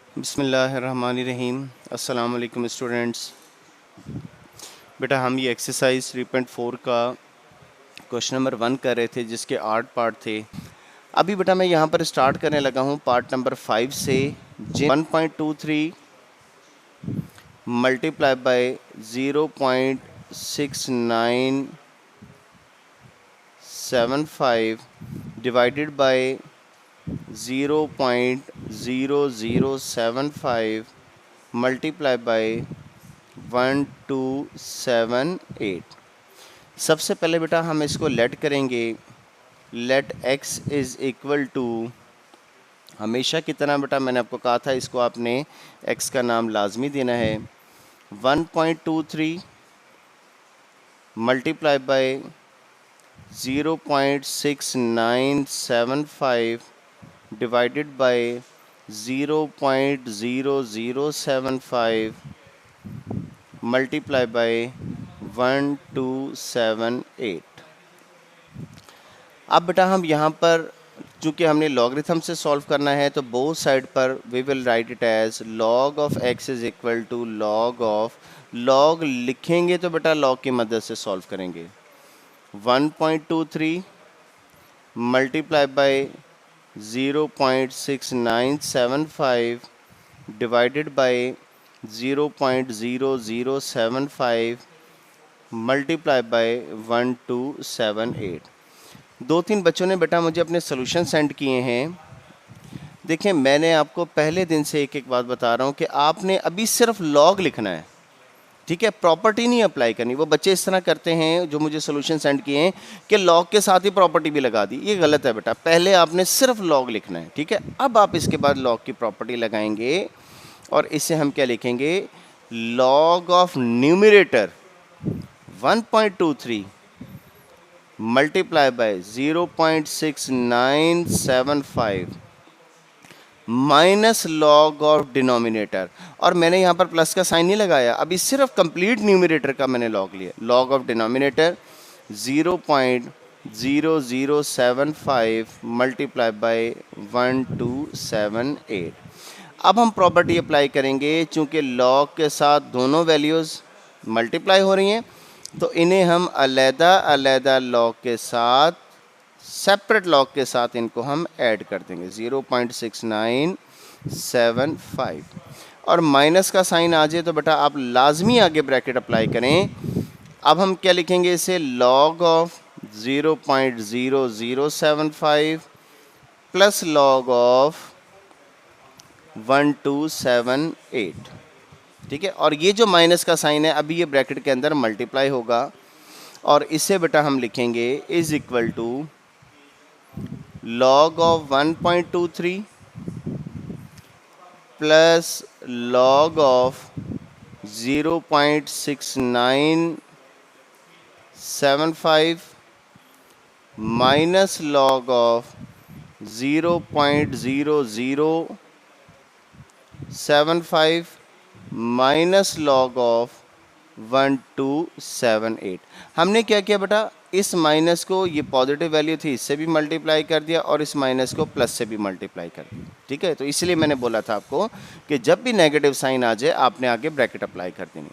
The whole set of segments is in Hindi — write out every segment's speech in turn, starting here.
बिस्मिल्लाहिर्रहमानिर्रहीम। अस्सलाम वालेकुम स्टूडेंट्स। बेटा हम ये एक्सरसाइज 3.4 का क्वेश्चन नंबर 1 कर रहे थे जिसके 8 पार्ट थे। अभी बेटा मैं यहाँ पर स्टार्ट करने लगा हूँ पार्ट नंबर 5 से। 1.23 multiply by 0.6975 divided by 0.0075 multiply by 1278। सबसे पहले बेटा हम इसको लेट करेंगे। Let x is equal to, हमेशा की तरह बेटा मैंने आपको कहा था इसको आपने x का नाम लाजमी देना है। 1.23 multiply by 0.6975 divided by 0.0075 multiply by 1278। अब बेटा हम यहाँ पर चूँकि हमने लॉगरिथम से सॉल्व करना है तो बोथ साइड पर we will write it as log of x is equal to log of, log लिखेंगे तो बेटा लॉग की मदद से सॉल्व करेंगे। 1.23 multiply by 0.6975 divided by 0.0075 multiply by 1278। 2-3 बच्चों ने बेटा मुझे अपने सोल्यूशन सेंड किए हैं। देखिए मैंने आपको पहले दिन से एक एक बात बता रहा हूँ कि आपने अभी सिर्फ लॉग लिखना है, ठीक है, प्रॉपर्टी नहीं अप्लाई करनी। वो बच्चे इस तरह करते हैं जो मुझे सोल्यूशन सेंड किए हैं कि लॉग के साथ ही प्रॉपर्टी भी लगा दी। ये गलत है बेटा, पहले आपने सिर्फ लॉग लिखना है, ठीक है। अब आप इसके बाद लॉग की प्रॉपर्टी लगाएंगे और इसे हम क्या लिखेंगे, log of numerator 1.23 multiply by 0.6975 minus log of denominator, और मैंने यहाँ पर प्लस का साइन नहीं लगाया, अभी सिर्फ कंप्लीट न्यूमरेटर का मैंने लॉग लिया। Log of denominator 0.0075 multiply by 1278। अब हम प्रॉपर्टी अप्लाई करेंगे। चूँकि लॉग के साथ दोनों वैल्यूज़ मल्टीप्लाई हो रही हैं तो इन्हें हम अलग-अलग लॉग के साथ, सेपरेट लॉग के साथ इनको हम ऐड कर देंगे 0.6975, और माइनस का साइन आ जाए तो बेटा आप लाजमी आगे ब्रैकेट अप्लाई करें। अब हम क्या लिखेंगे इसे, log of 0.0075 plus log of 1278, ठीक है। और ये जो माइनस का साइन है अभी ये ब्रैकेट के अंदर मल्टीप्लाई होगा और इसे बेटा हम लिखेंगे is equal to log of 1.23 plus log of 0.6975 minus log of 0.0075 minus log of 1278। हमने क्या किया बेटा, इस माइनस को, ये पॉजिटिव वैल्यू थी, इससे भी मल्टीप्लाई कर दिया और इस माइनस को प्लस से भी मल्टीप्लाई कर दिया, ठीक है। तो इसलिए मैंने बोला था आपको कि जब भी नेगेटिव साइन आ जाए आपने आगे ब्रैकेट अप्लाई कर देनी।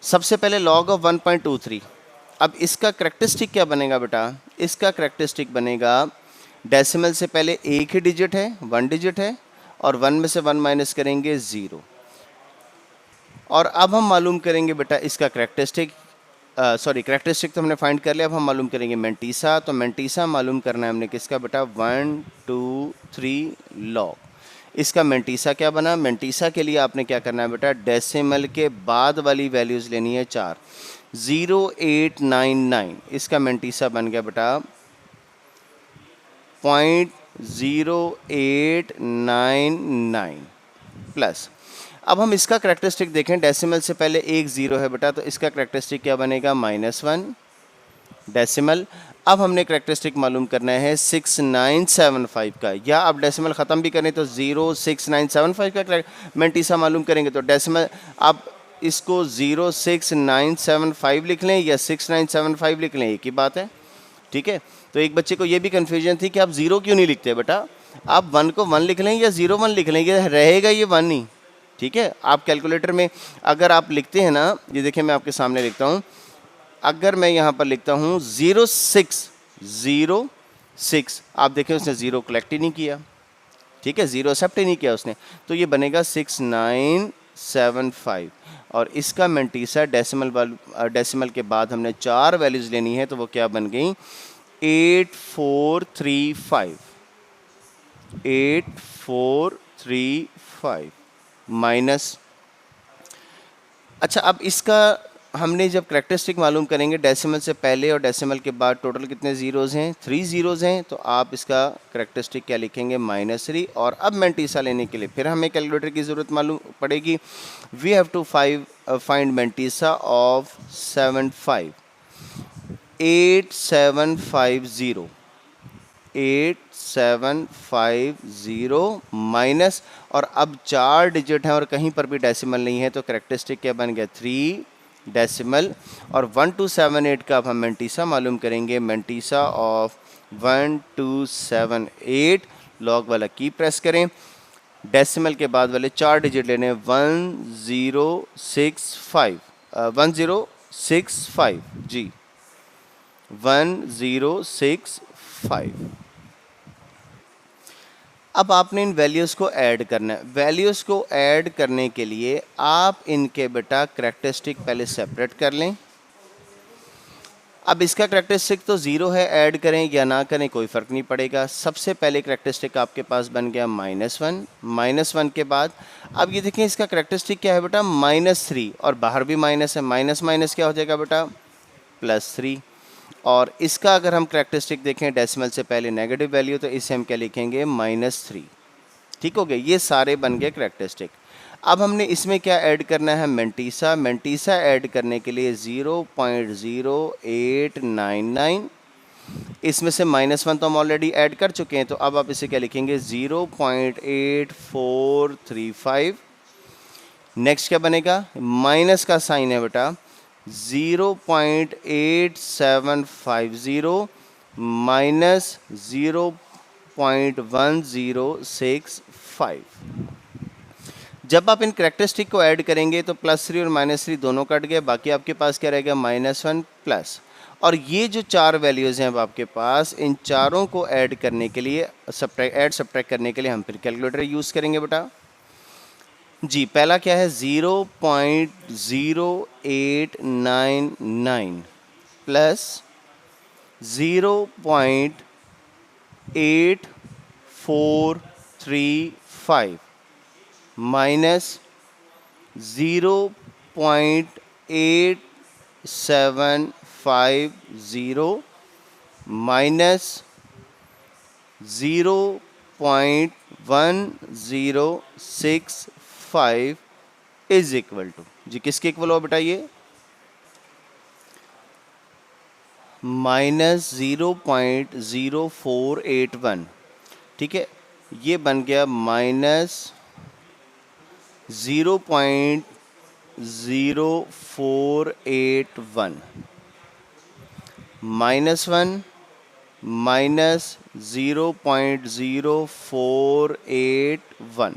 सबसे पहले लॉग ऑफ 1.23। अब इसका करेक्टरिस्टिक क्या बनेगा बेटा, इसका करेक्टरिस्टिक बनेगा, डेसिमल से पहले एक ही डिजिट है, 1 डिजिट है, और 1 में से 1 माइनस करेंगे 0। और अब हम मालूम करेंगे बेटा इसका करेक्टरिस्टिक, करेक्टरिस्टिक तो हमने फाइंड कर लिया। अब हम मालूम करेंगे मेंटीसा। तो मेंटीसा मालूम करना है हमने किसका बेटा, 1 2 3 लॉग। इसका मेंटीसा क्या बना, मेंटीसा के लिए आपने क्या करना है बेटा, डेसिमल के बाद वाली वैल्यूज़ लेनी है 4, 0899। इसका मेंटीसा बन गया बेटा 0.0899 प्लस। अब हम इसका करेक्टरिस्टिक देखें, डेसिमल से पहले एक 0 है बेटा, तो इसका करेक्टरिस्टिक क्या बनेगा, -1 डेसिमल। अब हमने करेक्टरिस्टिक मालूम करना है 6975 का, या आप डेसिमल ख़त्म भी करें तो 06975 का मेंटीसा मालूम करेंगे। तो डेसिमल आप इसको 06975 लिख लें या 6975 लिख लें, एक ही बात है, ठीक है। तो एक बच्चे को ये भी कन्फ्यूजन थी कि आप 0 क्यों नहीं लिखते बेटा, आप 1 को 1 लिख लेंगे या 0 1 लिख लेंगे, रहेगा ये 1 ही। ठीक है, आप कैलकुलेटर में अगर आप लिखते हैं ना, ये देखिए मैं आपके सामने लिखता हूँ, अगर मैं यहाँ पर लिखता हूँ 0606, आप देखें उसने 0 कलेक्ट ही नहीं किया। ठीक है, 0 एक्सेप्ट ही नहीं किया उसने, तो ये बनेगा 6975। और इसका मेंटीसा डेसिमल के बाद हमने 4 वैल्यूज़ लेनी है, तो वो क्या बन गई, 8435। 8435 माइनस, अच्छा अब इसका हमने जब करेक्टरिस्टिक मालूम करेंगे, डेसिमल से पहले और डेसिमल के बाद टोटल कितने ज़ीरोज़ हैं, 3 ज़ीरोज़ हैं, तो आप इसका करेक्टरिस्टिक क्या लिखेंगे, -3। और अब मेंटीसा लेने के लिए फिर हमें कैलकुलेटर की ज़रूरत मालूम पड़ेगी। We have to find mantissa of 8750 8750 minus, और अब 4 डिजिट हैं और कहीं पर भी डेसिमल नहीं है, तो करेक्टरिस्टिक क्या बन गया, 3 डेसिमल। और 1278 का अब हम मेंटीसा मालूम करेंगे, मेंटीसा ऑफ 1278, लॉग वाला की प्रेस करें, डेसिमल के बाद वाले 4 डिजिट लेने हैं, 1065 1065 जी, 1065। अब आपने इन वैल्यूज़ को ऐड करना है। वैल्यूज़ को ऐड करने के लिए आप इनके बेटा करेक्टरिस्टिक पहले सेपरेट कर लें। अब इसका करेक्टरिस्टिक तो 0 है, ऐड करें या ना करें कोई फ़र्क नहीं पड़ेगा। सबसे पहले करेक्टरिस्टिक आपके पास बन गया -1, -1 के बाद अब ये देखें इसका करेक्टरिस्टिक क्या है बेटा, -3, और बाहर भी माइनस है, माइनस माइनस क्या हो जाएगा बेटा, +3। और इसका अगर हम करेक्टरिस्टिक देखें डेसिमल से पहले नेगेटिव वैल्यू, तो इसे हम क्या लिखेंगे, -3। ठीक हो गया, ये सारे बन गए करेक्टरिस्टिक। अब हमने इसमें क्या ऐड करना है, मेंटीसा। मेंटीसा ऐड करने के लिए 0.0899, इसमें से -1 तो हम ऑलरेडी ऐड कर चुके हैं, तो अब आप इसे क्या लिखेंगे, 0.8435। नेक्स्ट क्या बनेगा, माइनस का साइन है बेटा, 0.8750 माइनस 0.1065। जब आप इन करेक्टरिस्टिक को ऐड करेंगे तो +3 और -3 दोनों कट गए, बाकी आपके पास क्या रहेगा, -1 प्लस। और ये जो 4 वैल्यूज़ हैं अब आपके पास, इन चारों को ऐड करने के लिए, सब्ट्रैक्ट करने के लिए हम फिर कैलकुलेटर यूज़ करेंगे बेटा जी। पहला क्या है, 0.0899 plus 0.8435 minus 0.8750 minus 0.1065 is equal to जी, किसके इक्वल हो बेटा ये, -0.0481। ठीक है, ये बन गया -0.0481 -1 माइनस 0.0481।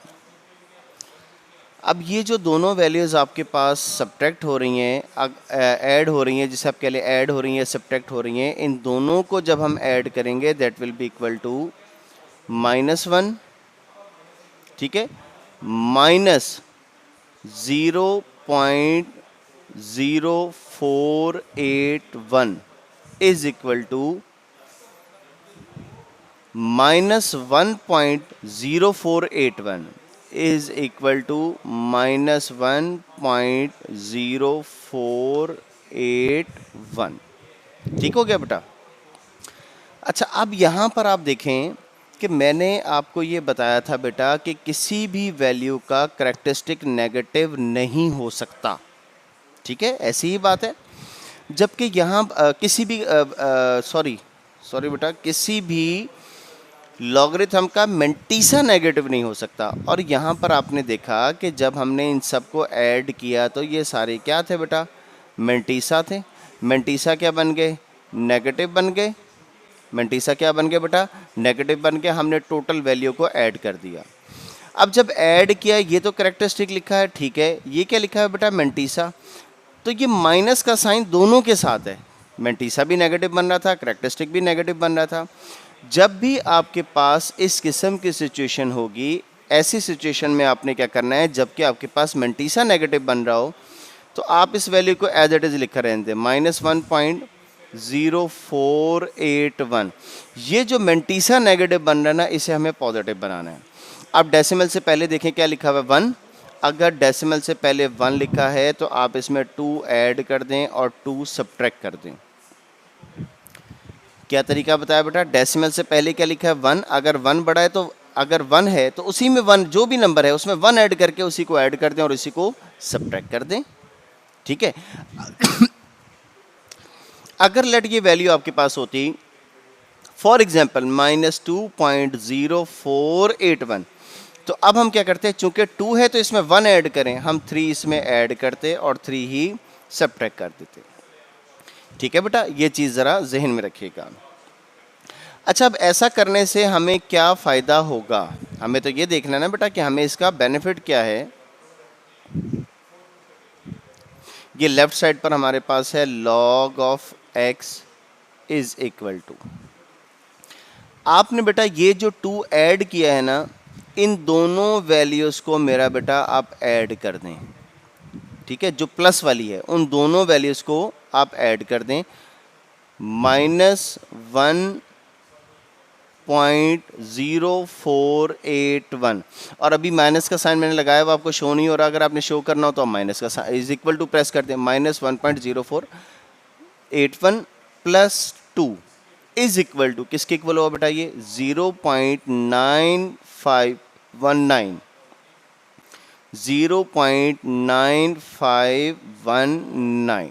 अब ये जो दोनों वैल्यूज़ आपके पास सब्ट्रैक्ट हो रही हैं, ऐड हो रही हैं, जिसे आप कह लें ऐड हो रही हैं, सब्ट्रैक्ट हो रही हैं, इन दोनों को जब हम ऐड करेंगे that will be equal to -1, ठीक है, minus 0.0481 is equal to -1.0481 is equal to -1.0481। ठीक हो गया बेटा। अच्छा, अब यहाँ पर आप देखें कि मैंने आपको ये बताया था बेटा कि किसी भी वैल्यू का करेक्टरिस्टिक नेगेटिव नहीं हो सकता। ठीक है, ऐसी ही बात है। जबकि यहाँ किसी भी सॉरी बेटा, किसी भी लॉगरिथम का मेंटीसा नेगेटिव नहीं हो सकता। और यहाँ पर आपने देखा कि जब हमने इन सब को ऐड किया तो ये सारे क्या थे बेटा, मेंटीसा थे। मेंटीसा क्या बन गए, नेगेटिव बन गए। मेंटीसा क्या बन गया बेटा, नेगेटिव बन गया। हमने टोटल वैल्यू को ऐड कर दिया। अब जब ऐड किया, ये तो कैरेक्टरिस्टिक लिखा है, ठीक है, ये क्या लिखा है बेटा, मेंटीसा। तो ये माइनस का साइन दोनों के साथ है, मेंटीसा भी नेगेटिव बन रहा था, कैरेक्टरिस्टिक भी नेगेटिव बन रहा था। जब भी आपके पास इस किस्म की सिचुएशन होगी, ऐसी सिचुएशन में आपने क्या करना है, जबकि आपके पास मेंटीसा नेगेटिव बन रहा हो, तो आप इस वैल्यू को एज इट इज लिख रहने दें, -1.0481। ये जो मेंटीसा नेगेटिव बन रहा है ना, इसे हमें पॉजिटिव बनाना है। अब डेसिमल से पहले देखें क्या लिखा हुआ है, 1। अगर डेसिमल से पहले 1 लिखा है तो आप इसमें 2 ऐड कर दें और 2 सब्ट्रैक्ट कर दें। क्या तरीका बताया बेटा, डेसिमल से पहले क्या लिखा है, 1। अगर 1 बड़ा है तो, अगर 1 है तो उसी में 1 जो भी नंबर है उसमें 1 ऐड करके उसी को ऐड कर दें और उसी को सब्ट्रैक्ट कर दें, ठीक है। अगर लेट ये वैल्यू आपके पास होती फॉर एग्जाम्पल -2.0481, तो अब हम क्या करते हैं, चूंकि 2 है तो इसमें 1 ऐड करें, हम 3 इसमें ऐड करते और 3 ही सब्ट्रैक्ट कर देते, ठीक है बेटा। ये चीज़ ज़रा जहन में रखिएगा। अच्छा, अब ऐसा करने से हमें क्या फ़ायदा होगा, हमें तो ये देखना है ना बेटा कि हमें इसका बेनिफिट क्या है। ये लेफ्ट साइड पर हमारे पास है log of x is equal to, आपने बेटा ये जो 2 ऐड किया है ना, इन दोनों वैल्यूज़ को मेरा बेटा आप ऐड कर दें, ठीक है। जो प्लस वाली है उन दोनों वैल्यूज़ को आप ऐड कर दें, -1.0481। और अभी माइनस का साइन मैंने लगाया, वो आपको शो नहीं हो रहा, अगर आपने शो करना हो तो आप माइनस का sign is equal to press कर दें, -1.0481 प्लस 2 इज इक्वल टू, किसके इक्वल होगा बेटा, ये 0.9519, 0.9519।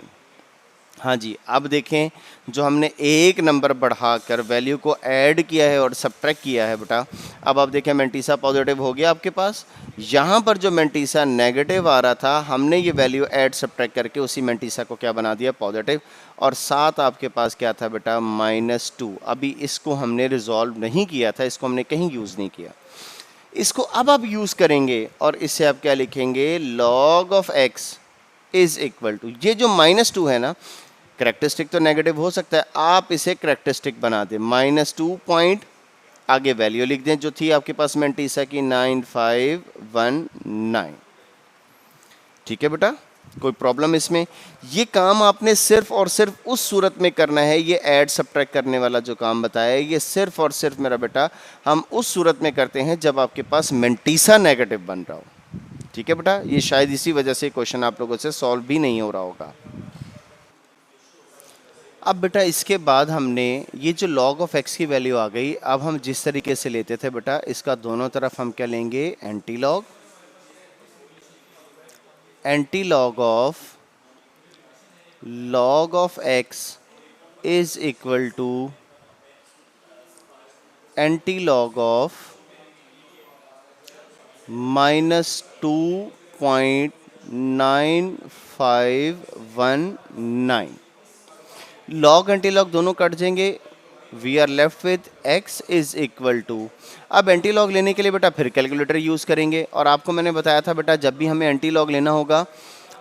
हाँ जी, अब देखें जो हमने एक नंबर बढ़ाकर वैल्यू को ऐड किया है और सब्ट्रैक्ट किया है बेटा, अब आप देखें मेंटीसा पॉजिटिव हो गया आपके पास। यहाँ पर जो मेंटीसा नेगेटिव आ रहा था, हमने ये वैल्यू ऐड सब्ट्रैक्ट करके उसी मेंटीसा को क्या बना दिया, पॉजिटिव। और साथ आपके पास क्या था बेटा, -2। अभी इसको हमने रिजॉल्व नहीं किया था, इसको हमने कहीं यूज़ नहीं किया, इसको अब आप यूज़ करेंगे और इससे आप क्या लिखेंगे, log of x is equal to, ये जो -2 है ना, करेक्टरिस्टिक तो नेगेटिव हो सकता है, आप इसे करेक्टरिस्टिक बना दें, -2 पॉइंट आगे वैल्यू लिख दें जो थी आपके पास मेंटीसा की 9519, ठीक है बेटा। कोई प्रॉब्लम इसमें, ये काम आपने सिर्फ और सिर्फ उस सूरत में करना है, ये ऐड सब्ट्रैक्ट करने वाला जो काम बताया है, ये सिर्फ और सिर्फ मेरा बेटा हम उस सूरत में करते हैं जब आपके पास मेंटीसा नेगेटिव बन रहा हो, ठीक है बेटा। ये शायद इसी वजह से क्वेश्चन आप लोगों से सॉल्व भी नहीं हो रहा होगा। अब बेटा इसके बाद हमने ये जो log ऑफ x की वैल्यू आ गई, अब हम जिस तरीके से लेते थे बेटा, इसका दोनों तरफ हम क्या लेंगे, anti log log of x is equal to anti log of -2.9519। Log anti log दोनों कट जाएंगे, we are left with x is equal to. अब एंटी लॉग लेने के लिए बेटा फिर कैलकुलेटर यूज़ करेंगे, और आपको मैंने बताया था बेटा जब भी हमें एंटी लॉग लेना होगा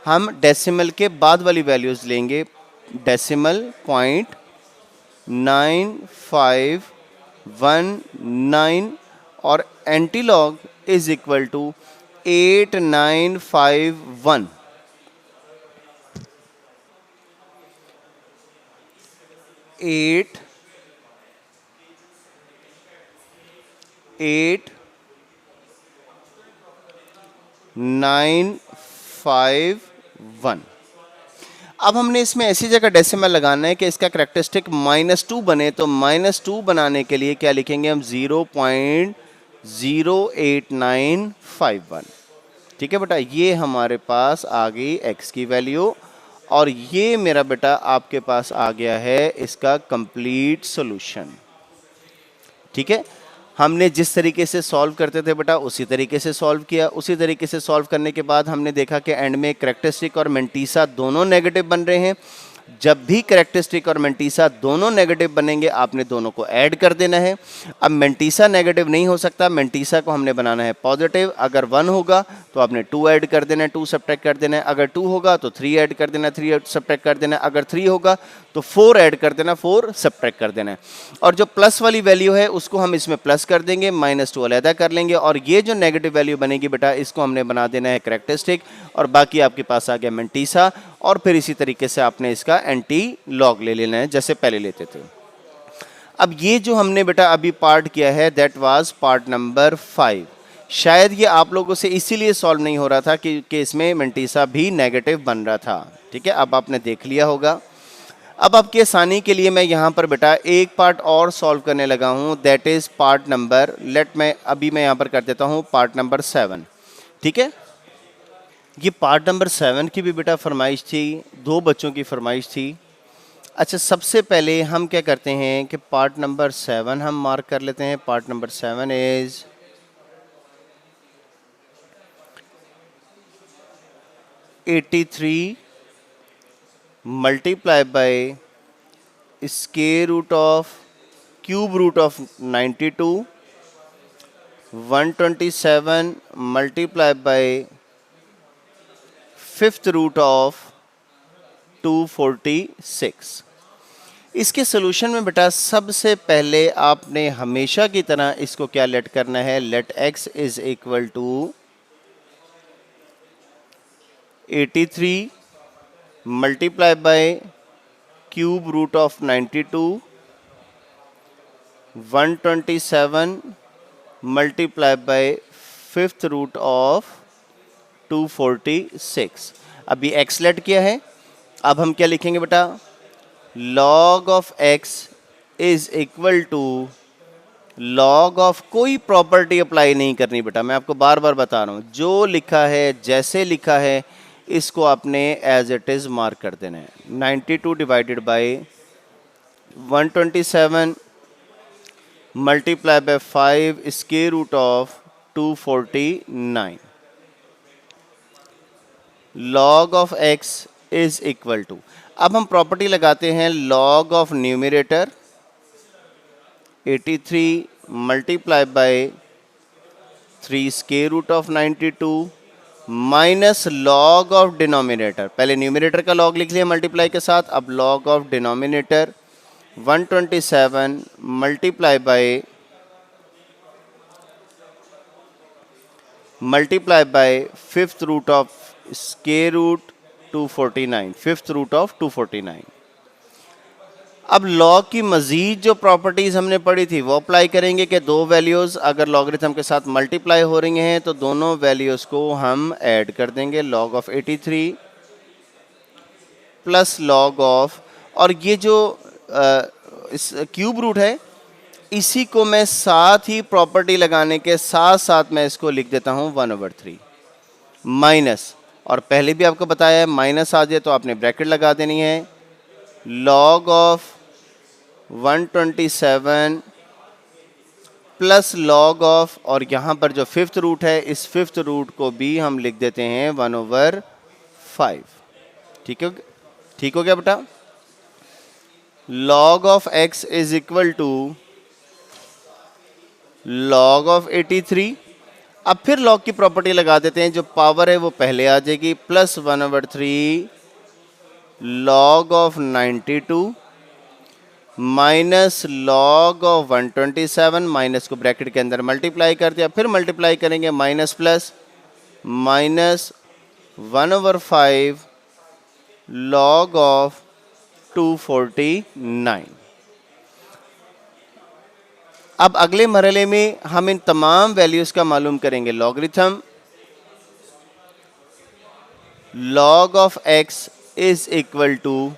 हम डेसिमल के बाद वाली वैल्यूज़ लेंगे, डेसिमल 0.9519 और anti log is equal to 8951। 8951। अब हमने इसमें ऐसी जगह डेसिमल लगाना है कि इसका करेक्टरिस्टिक -2 बने, तो -2 बनाने के लिए क्या लिखेंगे हम, 0.08951, ठीक है बेटा। ये हमारे पास आ गई x की वैल्यू, और ये मेरा बेटा आपके पास आ गया है इसका कंप्लीट सॉल्यूशन, ठीक है। हमने जिस तरीके से सॉल्व करते थे बेटा उसी तरीके से सॉल्व किया। उसी तरीके से सॉल्व करने के बाद हमने देखा कि एंड में करेक्टरिस्टिक और मेंटीसा दोनों नेगेटिव बन रहे हैं। जब भी कैरेक्टरिस्टिक और मेंटीसा दोनों नेगेटिव बनेंगे आपने दोनों को ऐड कर देना है। अब मेंटीसा नेगेटिव नहीं हो सकता, मेंटीसा को हमने बनाना है पॉजिटिव। अगर 1 होगा तो आपने 2 ऐड कर देना है, 2 सब्ट्रैक्ट कर देना है। अगर 2 होगा तो 3 ऐड कर देना है, 3 सब्ट्रैक्ट कर देना है। अगर 3 होगा तो 4 ऐड कर देना, 4 सब्ट्रैक्ट कर देना है। और जो प्लस वाली वैल्यू है उसको हम इसमें प्लस कर देंगे, -2 अलहदा कर लेंगे। और ये जो नेगेटिव वैल्यू बनेगी बेटा इसको हमने बना देना है कैरेक्टरिस्टिक, और बाकी आपके पास आ गया मेंटीसा। और फिर इसी तरीके से आपने इसका एंटी लॉग ले लेना है जैसे पहले लेते थे। अब ये जो हमने बेटा अभी पार्ट किया है दैट वाज पार्ट नंबर 5। शायद ये आप लोगों से इसीलिए सॉल्व नहीं हो रहा था कि इसमें मेंटीसा भी नेगेटिव बन रहा था। ठीक है, अब आपने देख लिया होगा। अब आपकी आसानी के लिए मैं यहाँ पर बेटा एक पार्ट और सॉल्व करने लगा हूँ, दैट इज़ पार्ट नंबर मैं यहाँ पर कर देता हूँ पार्ट नंबर 7। ठीक है, ये पार्ट नंबर 7 की भी बेटा फरमाइश थी, 2 बच्चों की फरमाइश थी। अच्छा, सबसे पहले हम क्या करते हैं कि पार्ट नंबर 7 हम मार्क कर लेते हैं। Part number 7 is 83 multiply by square root of cube root of 92, 127 multiply by fifth root of 246। इसके सोल्यूशन में बेटा सबसे पहले आपने हमेशा की तरह इसको क्या लेट करना है, let x is equal to 83 multiply by cube root of 92, 127 multiply by fifth root of 246। अभी x लेट किया है, अब हम क्या लिखेंगे बेटा, log of x is equal to log of, कोई प्रॉपर्टी अप्लाई नहीं करनी बेटा, मैं आपको बार बार बता रहा हूँ, जो लिखा है जैसे लिखा है इसको आपने एज इट इज मार्क कर देना है। 92 divided by 127 multiply by 5 square root of 249। log of x is equal to, अब हम प्रॉपर्टी लगाते हैं log of numerator 83 multiply by 3 square root of 92 minus log of denominator, पहले न्यूमरेटर का log लिख लिया मल्टीप्लाई के साथ, अब log of denominator 127 multiply by fifth root of square root 249, fifth root of 249। अब लॉग की मज़ीद जो प्रॉपर्टीज़ हमने पढ़ी थी वो अप्लाई करेंगे कि दो वैल्यूज़ अगर लॉगरिथम के साथ मल्टीप्लाई हो रही हैं तो दोनों वैल्यूज़ को हम ऐड कर देंगे, log of 83 plus log of, और ये जो इस क्यूब रूट है इसी को मैं साथ ही प्रॉपर्टी लगाने के साथ साथ मैं इसको लिख देता हूँ 1/3 माइनस, और पहले भी आपको बताया है माइनस आ जाए तो आपने ब्रैकेट लगा देनी है, log of 127 plus log of, और यहाँ पर जो फिफ्थ रूट है इस फिफ्थ रूट को भी हम लिख देते हैं 1/5। ठीक हो गया बेटा। log of x is equal to log of 83, अब फिर log की प्रॉपर्टी लगा देते हैं, जो पावर है वो पहले आ जाएगी, plus 1/3 log of 92 minus log of 127, minus को ब्रैकेट के अंदर मल्टीप्लाई कर दिया, फिर मल्टीप्लाई करेंगे minus plus, minus 1/5 log of 249। अब अगले मरहले में हम इन तमाम वैल्यूज़ का मालूम करेंगे logarithm. log of x is equal to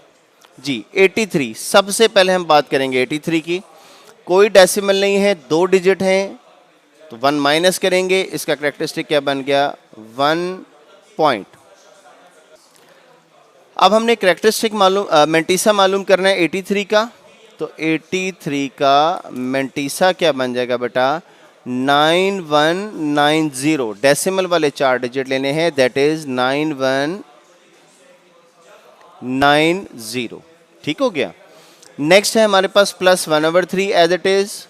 जी 83, सबसे पहले हम बात करेंगे 83 की, कोई डेसिमल नहीं है, 2 डिजिट हैं तो 1 माइनस करेंगे, इसका कैरेक्टरिस्टिक क्या बन गया 1 पॉइंट। अब हमने कैरेक्टरिस्टिक मेंटीसा मालूम करना है 83 का, तो 83 का मेंटीसा क्या बन जाएगा बेटा 9190, डेसिमल वाले 4 डिजिट लेने हैं, दैट इज 9190 90। ठीक हो गया। नेक्स्ट है हमारे पास +1/3 एज इट इज,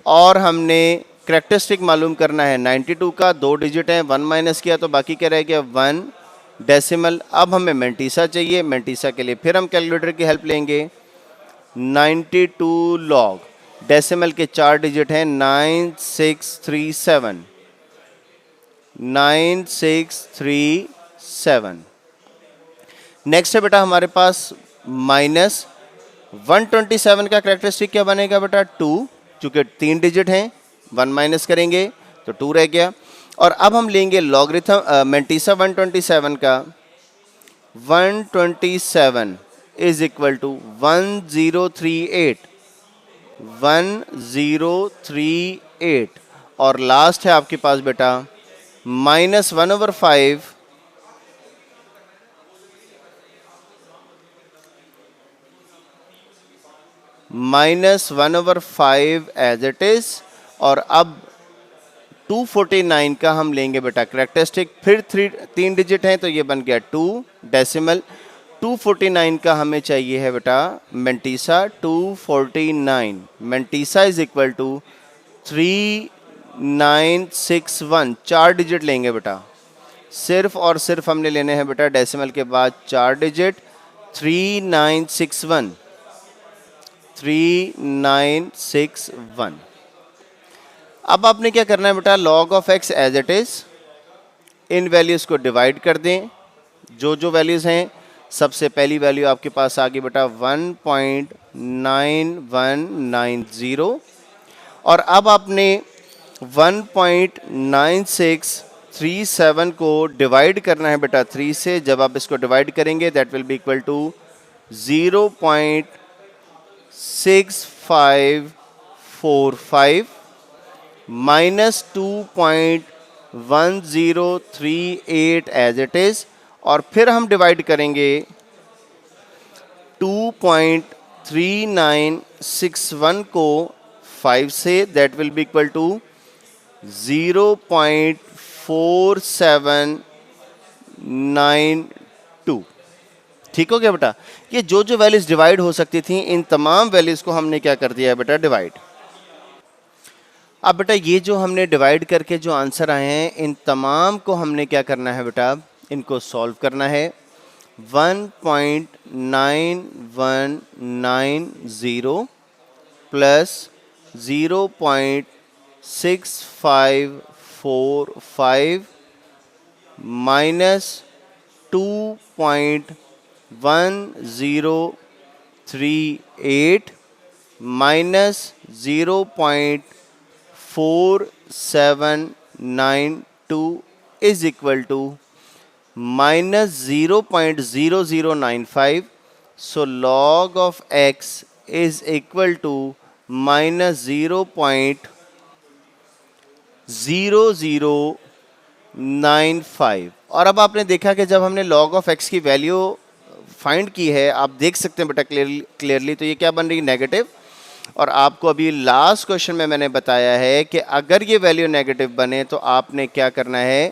और हमने करेक्टरिस्टिक मालूम करना है 92 का, 2 डिजिट है, 1 माइनस किया तो बाकी क्या रह गया 1 डेसिमल। अब हमें मेंटीसा चाहिए, मेंटीसा के लिए फिर हम कैलकुलेटर की हेल्प लेंगे। 92 लॉग, डेसिमल के 4 डिजिट हैं, 9637, 9637। नेक्स्ट है बेटा हमारे पास -127 का करेक्टरिस्टिक क्या बनेगा बेटा 2, चूंकि 3 डिजिट हैं, 1 माइनस करेंगे तो 2 रह गया। और अब हम लेंगे लॉगरिथम मेंटीसा 127 का, 127 इज इक्वल टू 1038, 1038। और लास्ट है आपके पास बेटा -1/5, -1/5 एज इट इज। और अब 249 का हम लेंगे बेटा करेक्टरिस्टिक, फिर 3 डिजिट हैं तो ये बन गया 2 डेसिमल। 249 का हमें चाहिए है बेटा mantissa 249, mantissa is equal to 3961, 4 digit लेंगे बेटा, सिर्फ और सिर्फ हमने लेने हैं बेटा डेसिमल के बाद 4 डिजिट, 3961, 3961। अब आपने क्या करना है बेटा, log of x as it is, इन वैल्यूज को डिवाइड कर दें, जो जो वैल्यूज हैं। सबसे पहली वैल्यू आपके पास आ गई बेटा 1.9190, और अब आपने 1.9637 को डिवाइड करना है बेटा 3 से। जब आप इसको डिवाइड करेंगे that will be equal to 0.6545 -2.1038 as it is, और फिर हम डिवाइड करेंगे 2.3961 को 5 से, that will be equal to 0.4792। ठीक हो गया बेटा। ये जो जो वैल्यूज डिवाइड हो सकती थी इन तमाम वैल्यूज को हमने क्या कर दिया है बेटा डिवाइड। अब बेटा ये जो हमने डिवाइड करके जो आंसर आए हैं इन तमाम को हमने क्या करना है बेटा, इनको सॉल्व करना है। 1.9190 plus 0.6545 minus 2.1038 minus 0.4792 is equal to -0.0095। So log of x is equal to -0.0095। और अब आपने देखा कि जब हमने log ऑफ x की वैल्यू फाइंड की है, आप देख सकते हैं बेटा क्लियरली, तो ये क्या बन रही है नेगेटिव। और आपको अभी लास्ट क्वेश्चन में मैंने बताया है कि अगर ये वैल्यू नेगेटिव बने तो आपने क्या करना है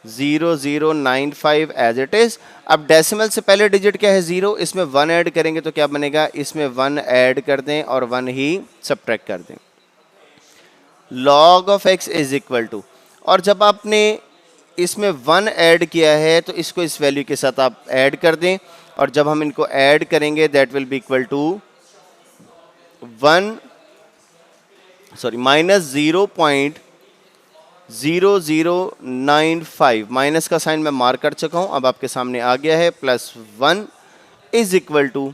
0095 एज इट इज। अब डेसिमल से पहले डिजिट क्या है 0, इसमें 1 ऐड करेंगे तो क्या बनेगा, इसमें 1 ऐड कर दें और 1 ही सब्ट्रैक्ट कर दें। log of x is equal to, और जब आपने इसमें 1 ऐड किया है तो इसको इस वैल्यू के साथ आप ऐड कर दें, और जब हम इनको ऐड करेंगे that will be equal to minus 0.0095, minus का साइन मैं मार्क कर चुका हूं, अब आपके सामने आ गया है, +1 इज इक्वल टू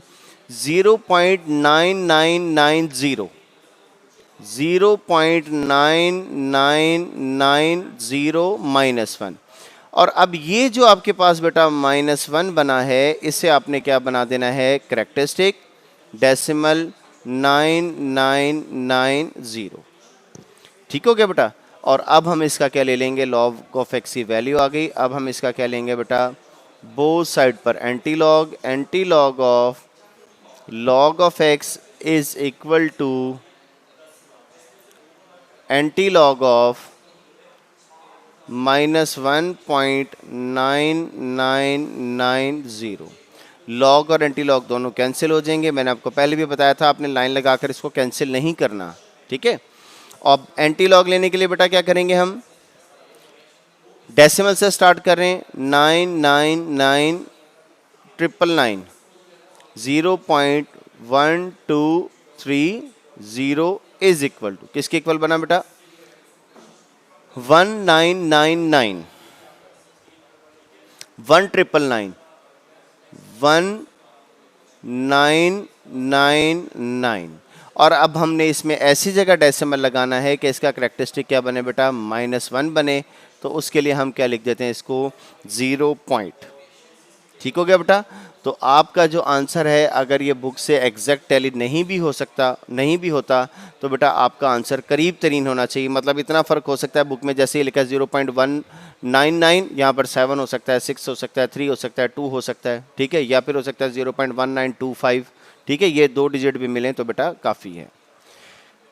0.9990, 0.9990 -1। और अब ये जो आपके पास बेटा -1 बना है, इसे आपने क्या बना देना है करेक्टरिस्टिक डेसिमल 9990। ठीक हो गया बेटा। और अब हम इसका क्या ले लेंगे, log ऑफ x की वैल्यू आ गई। अब हम इसका क्या लेंगे बेटा, बोथ साइड पर anti log of x is equal to anti log of -1.9990। Log और एंटी लॉग दोनों कैंसिल हो जाएंगे। मैंने आपको पहले भी बताया था आपने लाइन लगाकर इसको कैंसिल नहीं करना, ठीक है। अब एंटी लॉग लेने के लिए बेटा क्या करेंगे, हम डेसिमल से स्टार्ट कर रहे हैं। 999,999 0.1230 इज इक्वल टू किसके इक्वल बना बेटा, 1999 1999 1999। और अब हमने इसमें ऐसी जगह डेसिमल लगाना है कि इसका करेक्टरिस्टिक क्या बने बेटा, -1 बने। तो उसके लिए हम क्या लिख देते हैं इसको, 0 पॉइंट। ठीक हो गया बेटा। तो आपका जो आंसर है, अगर ये बुक से एग्जैक्ट टैली नहीं भी होता तो बेटा आपका आंसर करीब तरीन होना चाहिए। मतलब इतना फ़र्क हो सकता है, बुक में जैसे ये लिखा है 0.199, यहाँ पर 7 हो सकता है, 6 हो सकता है, 3 हो सकता है, 2 हो सकता है, ठीक है, या फिर हो सकता है 0.1925, ठीक है। ये 2 डिजिट भी मिलें तो बेटा काफ़ी है,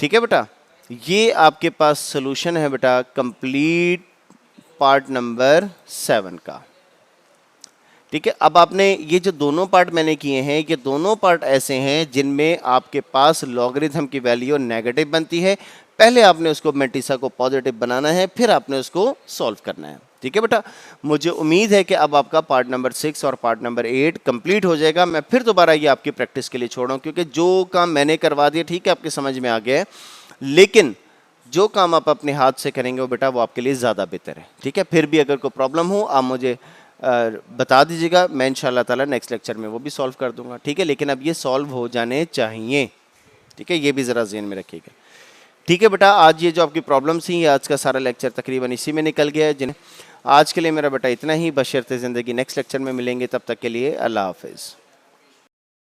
ठीक है बेटा। ये आपके पास सोल्यूशन है बेटा कंप्लीट पार्ट नंबर 7 का, ठीक है। अब आपने ये जो दोनों पार्ट मैंने किए हैं, ये दोनों पार्ट ऐसे हैं जिनमें आपके पास लॉगरिथम की वैल्यू नेगेटिव बनती है। पहले आपने उसको मेंटिसा को पॉजिटिव बनाना है, फिर आपने उसको सॉल्व करना है, ठीक है बेटा। मुझे उम्मीद है कि अब आपका पार्ट नंबर 6 और पार्ट नंबर 8 कंप्लीट हो जाएगा। मैं फिर दोबारा ये आपकी प्रैक्टिस के लिए छोड़ रहा हूँ, क्योंकि जो काम मैंने करवा दिया, ठीक है, आपके समझ में आ गया है, लेकिन जो काम आप अपने हाथ से करेंगे वो बेटा वो आपके लिए ज़्यादा बेहतर है, ठीक है। फिर भी अगर कोई प्रॉब्लम हो आप मुझे बता दीजिएगा, मैं इंशाल्लाह ताला नेक्स्ट लेक्चर में वो भी सॉल्व कर दूंगा, ठीक है। लेकिन अब ये सॉल्व हो जाने चाहिए, ठीक है, ये भी ज़रा ज़हन में रखिएगा, ठीक है बेटा। आज ये जो आपकी प्रॉब्लम्स थी, आज का सारा लेक्चर तकरीबन इसी में निकल गया है। जिन्हें आज के लिए मेरा बेटा इतना ही, बशर्ते ज़िंदगी नेक्स्ट लेक्चर में मिलेंगे, तब तक के लिए अल्लाह हाफिज़।